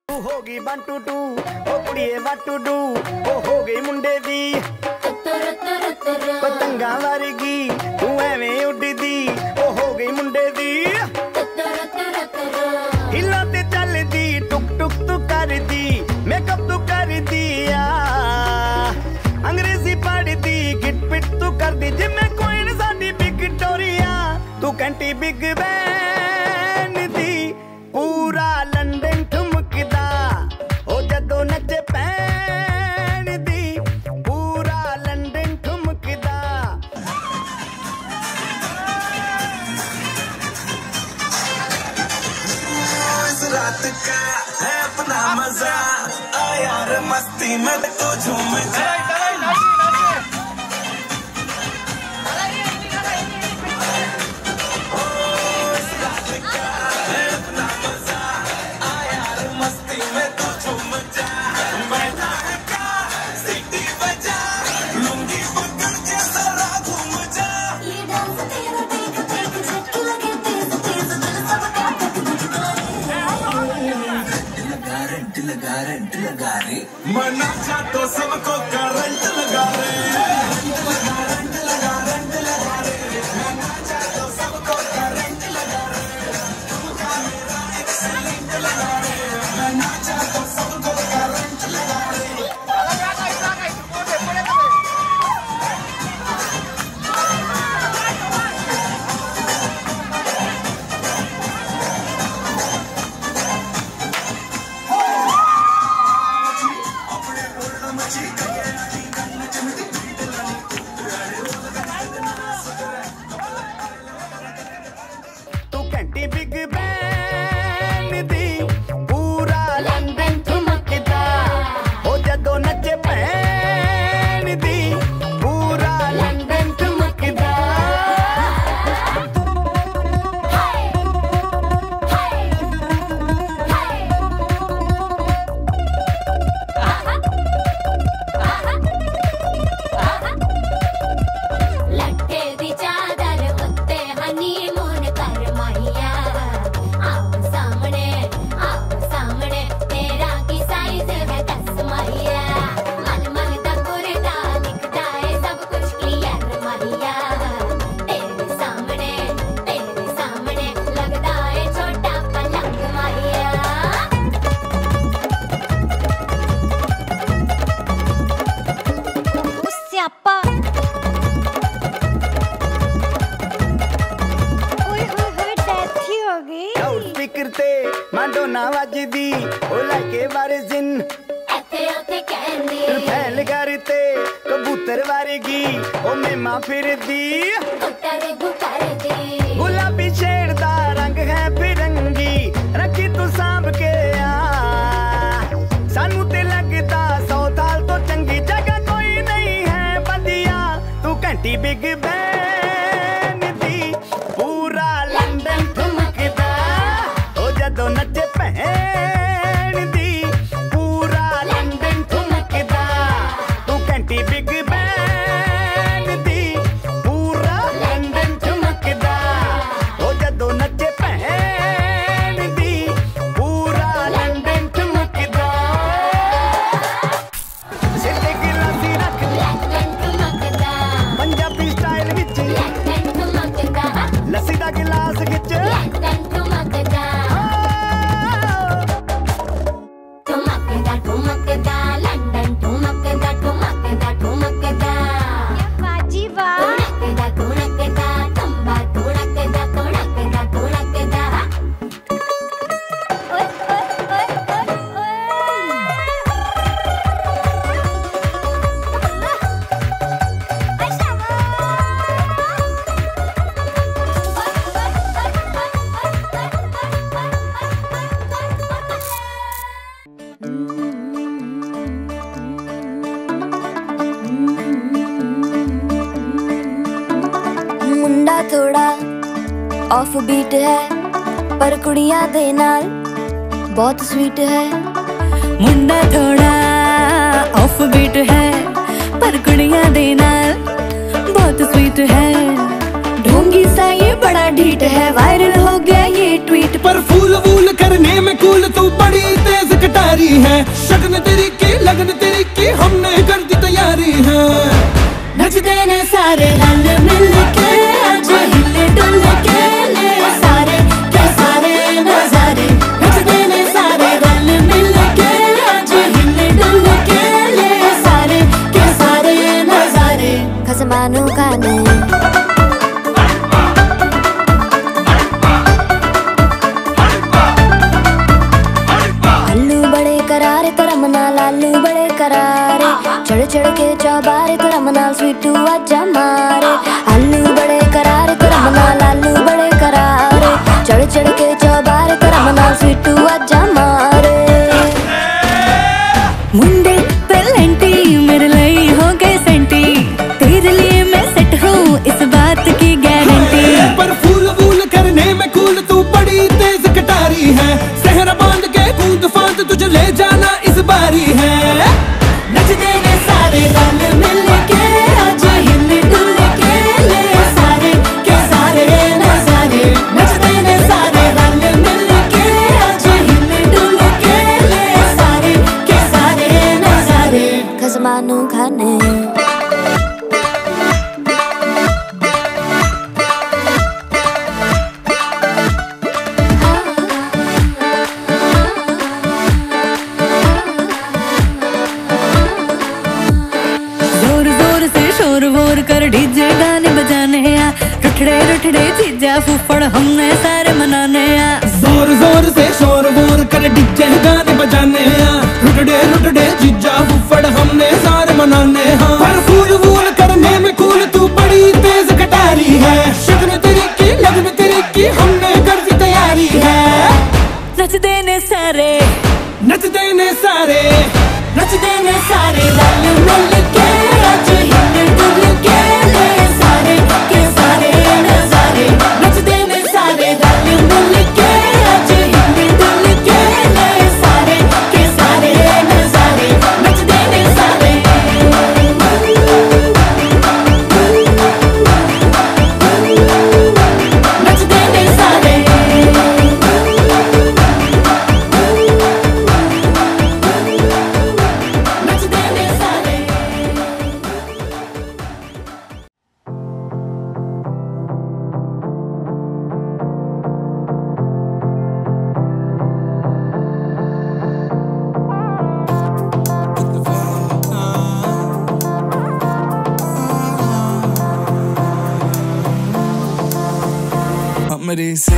होगी 1 2 2 ओ कुड़िए what to do ओ हो गई मुंडे दी पतंगा वर्गी तू एवें उड़दी ओ हो गई मुंडे दी हिला ते चलदी टुक टुक तू करदी मेकअप तू कर दिया अंग्रेजी पढ़दी गिट पिट तू करदी जिम्मे कोई न साडी विक्टोरिया तू कंटी बिग बैन दी पूरा लंदन ठुमकदा ओ जदों नचे पैन दी पूरा लंदन ठुमकदा इस रात का है अपना मजा आ यार मस्ती में तो झूम जा करंट लगा रे मना चा तो सबको करंट लगा रे करंट लगा रे मना चा तो सबको करंट लगा रे तुमका मेरा एक्सीलेंट लगा रे मना चा तो सबको करंट लगा रे बिग बैन दी पूरा लंदन ठुमकदा हो जदों नचे पैन दी पूरा लंदन ठुमकदा लट्टे दी चादर उत्ते हनीमून कर माहिया सामने तेरा की साइज है कसमाइया मन मन दा कुरता दिखता है सब कुछ क्लियर माहिया तेरे सामने लगता है छोटा पलंग माहिया उससे अपा स्पीकर ते माडोना वजदी ओ लाके वारिजिन एते कहंदी फैल करते कबूतर वारगी ओ मेमा फिरदी गुलाबी शेड दा रंग है फिरंगी रखी तू सांभ के आ सानू ते लगदा 100 साल तो चंगी जगह कोई नहीं है बंदिया तू घंटी बिग बैन दी पूरा लंदन ठुमकदा ओ जदों नचे पैन दी पूरा लंदन ठुमकदा तू घंटी बिग बैन दी पूरा लंदन ठुमकदा ओ जदों नचे पैन दी पूरा लंदन ठुमकदा सिर ते गिलासी रख लंदन ठुमकदा पंजाबी स्टाइल विच लंदन ठुमकदा लस्सी दा गिलास खिच लंदन ठुमकदा ठुमकदा लंदन ठुमकदा ठुमकदा बाजी वाह ठुमकदा तंबा ठुमकदा ओए मुंडा थोड़ा ऑफ बीट है पर कुड़ियां दे नाल बहुत स्वीट है मुंडा थोड़ा ऑफ बीट है पर कुड़ियां दे नाल स्वीट है। ढोंगी सा ये बड़ा ढीठ है, वायरल हो गया ये ट्वीट। पर फूल वूल करने में कूल तू बड़ी तेज कटारी है। शगन तेरी की लगन तेरी की हमने कर दी तैयारी है। नचते ने सारे रल मिल के, आज हिले डुल के ले सारे के सारे नजारे। नचते ने सारे रल मिल के, आज हिले डुल के ले सारे के सारे नजारे। खसमानों का ने लालू बड़े करारे, चढ़ चढ़ के चौबारे तो रमना स्वीटू आजा मारे। आलू बड़े करारे तो रमना लालू बड़े करारे, चढ़ चढ़ के चौबारे तो रमना स्वीटू आजा मारे। मुंडे पेलेंटी मेरे लिए हो गए सेंटी, तेरे लिए मैं सेट हूँ इस बात की गारंटी। पर फूल वूल करने में कूल तू बड़ी तेज कटारी है। सहरा बांध के कूद फांद तुझे ले जाना इस बारी है। नचते ने सारे रल मिल के, आज हिले डुल के ले सारे के सारे नजारे। नचते ने सारे रल मिल के, आज हिले डुल के ले सारे के सारे नजारे। खसमानू खाने कर डीजे गाने बजाने आ, रुठड़े रुठड़े चीजा फूफड़ हमने सारे मनाने आ। जोर जोर से शोर वोर कर डीजे गाने बजाने आ, रुठड़े रुठड़े चीजा फूफड़ हमने सारे मनाने हाँ। पर फूल वूल करने में कूल तू बड़ी तेज कटारी है। शगन तेरी की लगन तेरी की हमने कर दी तैयारी है। नचते ने सारे नचते ने सारे नचते ने सारे रल मिल के, आज हिले डुल के ले सारे के सारे नजारे। नचते ने सारे रल मिल के, आज हिले डुल के ले सारे के सारे नजारे। नचते ने सारे नचते ने सारे मेरी से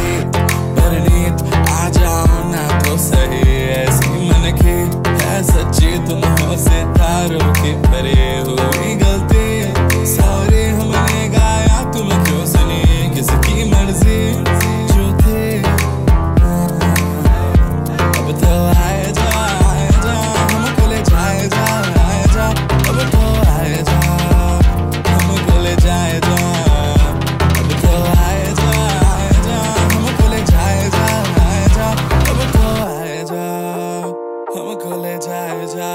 परनीत आ जाओ ना तो सही। ऐसी मन की है सच्ची तुम हो सितारों की परे हुई गलती। सॉरी हमने गाया तुम क्यों सुनी, किसकी मर्जी जो थे। अब तो आए जा हमको ले जाए जा। अब तो आए जा हमको ले जाए जा। अब तो आए जा हमको ले जाए जा। अब तो आए जा हमको ले जाए जा।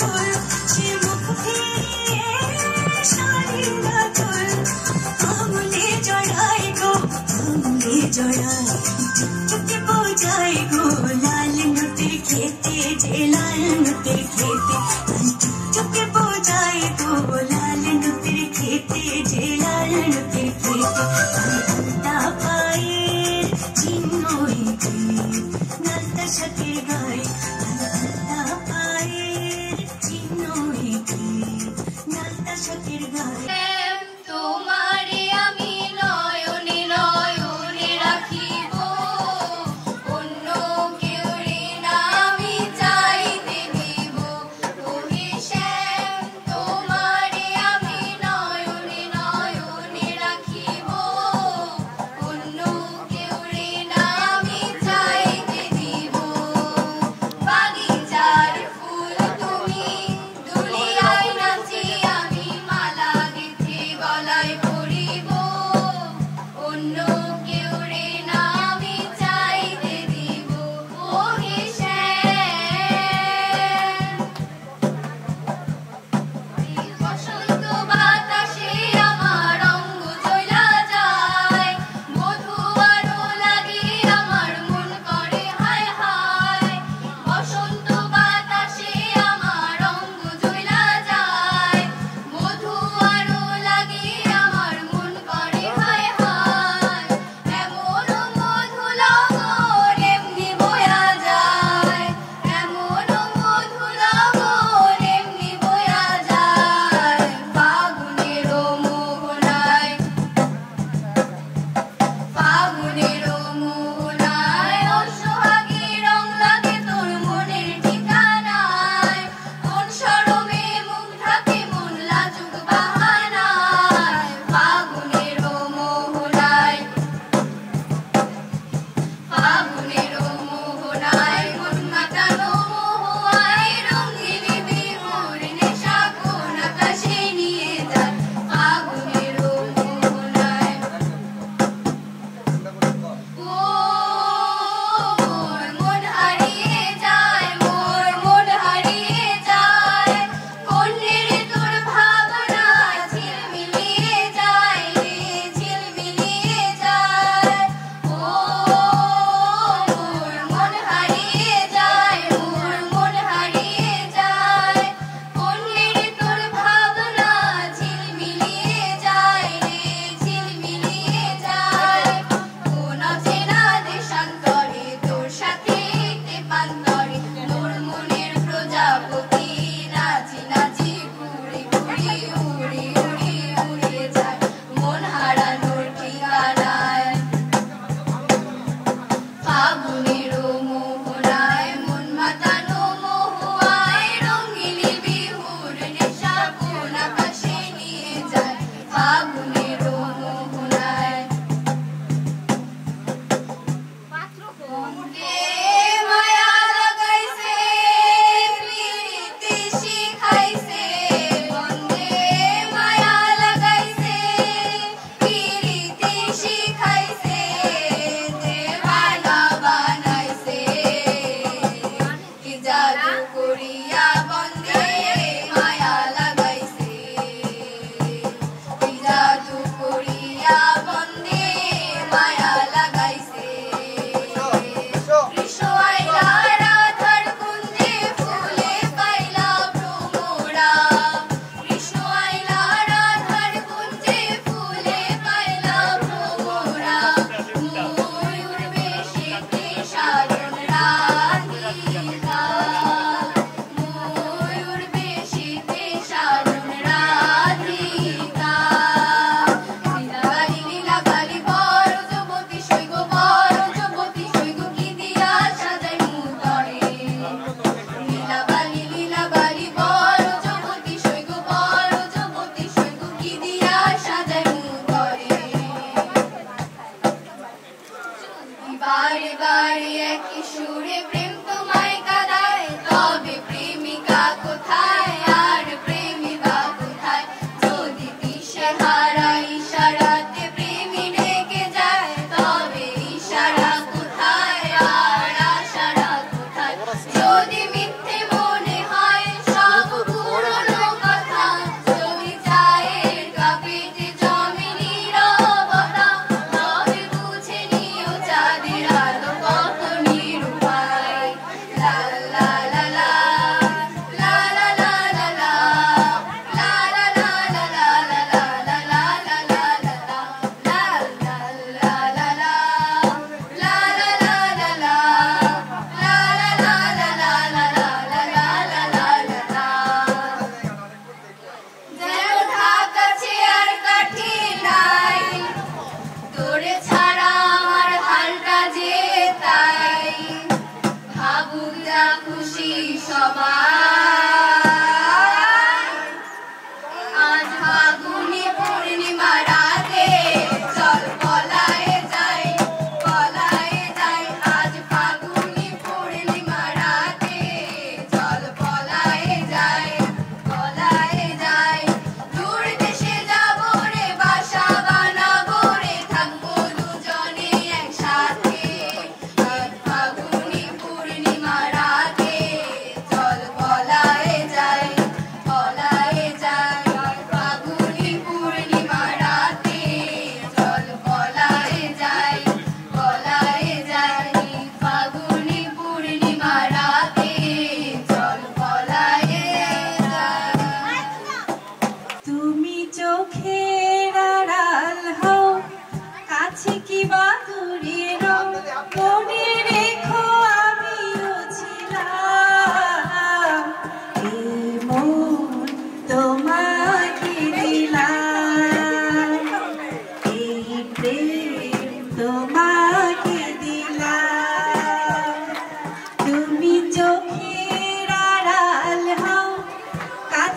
ফুল সে মুখ ফিরিয়ে শাড়ি না তুল আঙুলে জড়াই গো আঙুলে জড়াই চুপচুপে বোঝাই গো লাল নুতের খেতে যে লাল নুতের খেতে চুপচুপে বোঝাই গো লাল নুতের খেতে যে লাল নুতের খেতে আলতা পায়ের চিহ্নই নালতা শাকের গায়ে আলতা পায়ের চিহ্ন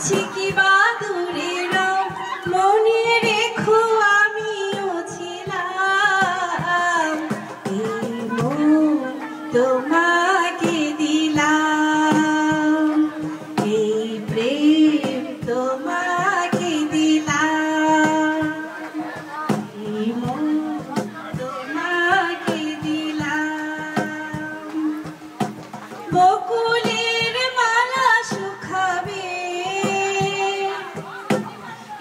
কাছে কি বা দূরে রও মনে রেখো আমিও ছিলাম এই মন তোমাকে দিলাম এই প্রেম তোমাকে দিলাম এই মন তোমাকে দিলাম বকুলের মালা শুকাবে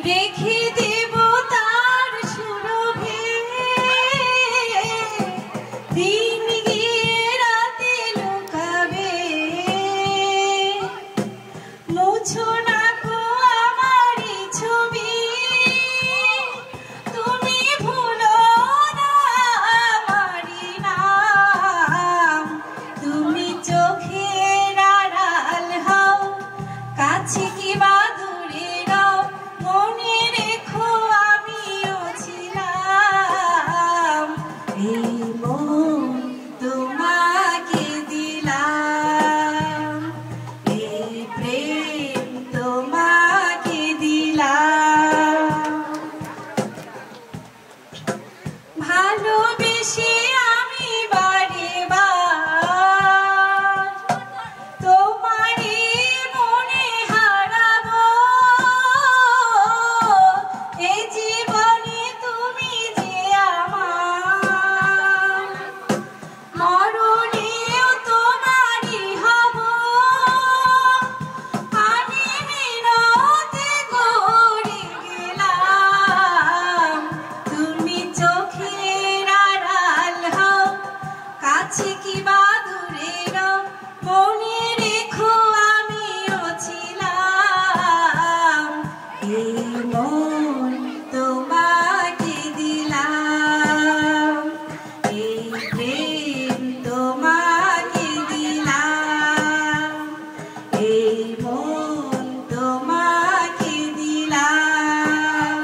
রেখে দেব তার সুরভে দিন গিয়ে রাতে লুকাবে মুছো না গো আমারই ছবি তুমি ভুলো না আমারই নাম তুমি চোখের আড়াল হও কাছে কি বা দূরে রও মনে রেখো আমিও ছিলাম এই মন তোমাকে দিলাম এই প্রেম তোমাকে দিলাম ভালোবেসে আমি বারে বার তোমারই মনে হারাবো এই জীবনে তুমি যে আমার মরণেও তোমারই হব আমি মিনতি করে গেলাম তুমি চোখের আড়াল হও কাছে কি বা দূরে রও মনে রেখো আমিও ছিলাম এই মন তোমাকে দিলাম এই প্রেম তোমাকে দিলাম এই মন তোমাকে দিলাম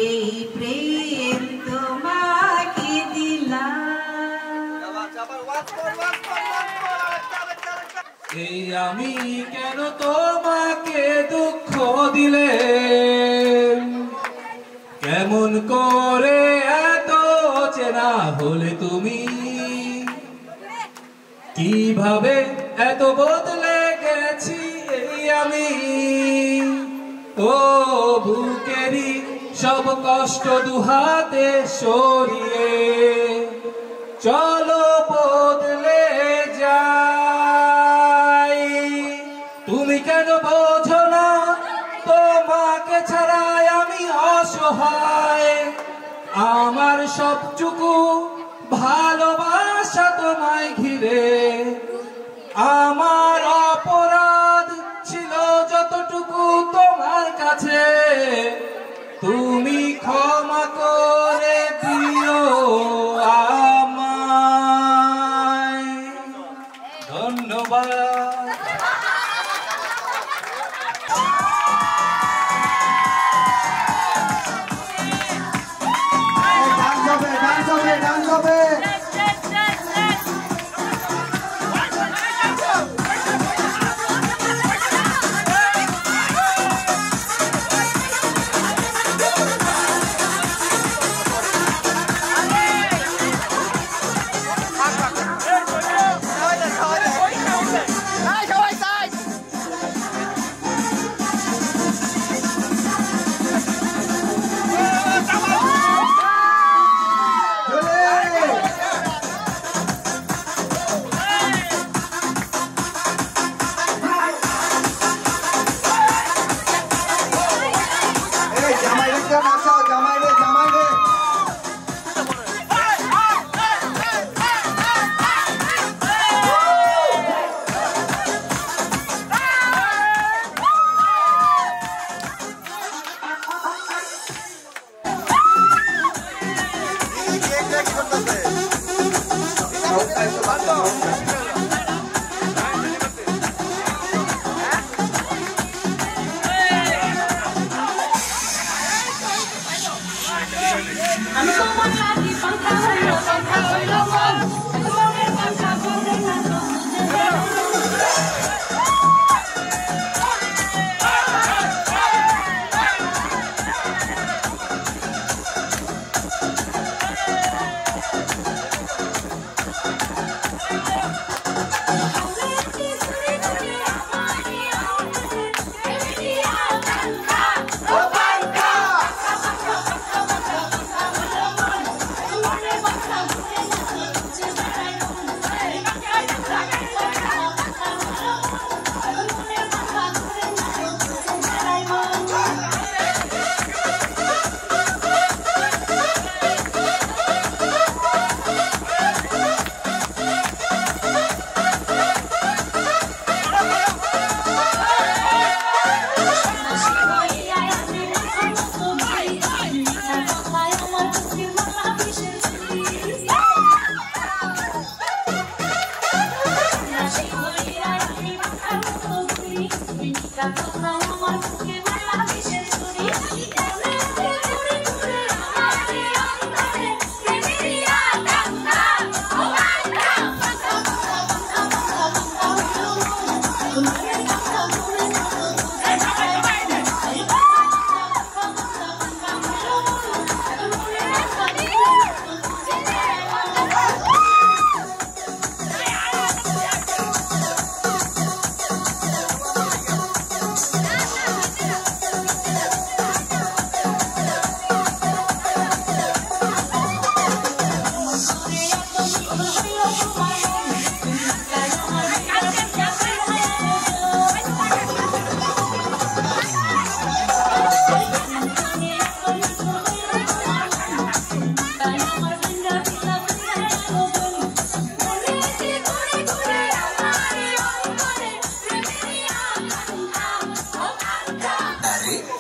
এই প্রেম তোমাকে দিলাম এই আমি কেন তোমাকে দুঃখ দিলে কেমন করে এত চেনা হলে তুমি কিভাবে এত বদলে গেছি এই আমি ও বুকেরই সব কষ্ট দুহাতে সরিয়ে চলো বদলে যাই তুমি কেন বোঝো না তোমাকে ছাড়াই আমি অসহায় আমার সবটুকু ভালোবাসা তোমায় ঘিরে আমার অপরাধ ছিল যতটুকু তোমার কাছে তুমি ক্ষমা করে দিও আমায় ধন্যবাদ ডান্স হবে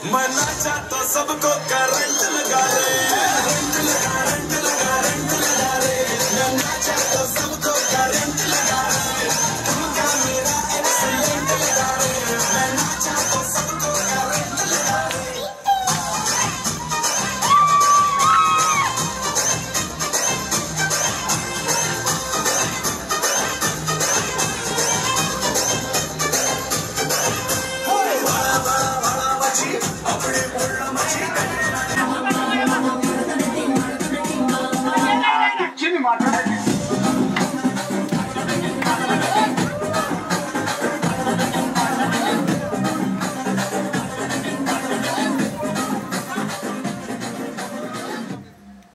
मैं नाचा तो सबको करंट लगा रे, करंट लगा, करंट लगा, करंट लगा रे। मैं नाचा तो सबको करंट लगा रे, तुमका मेरा एक्सीलेंट लगा रे। मैं नाचा तो सबको करंट लगा रे। बड़ा बड़ा बड़ा मची अपने मुड़ मची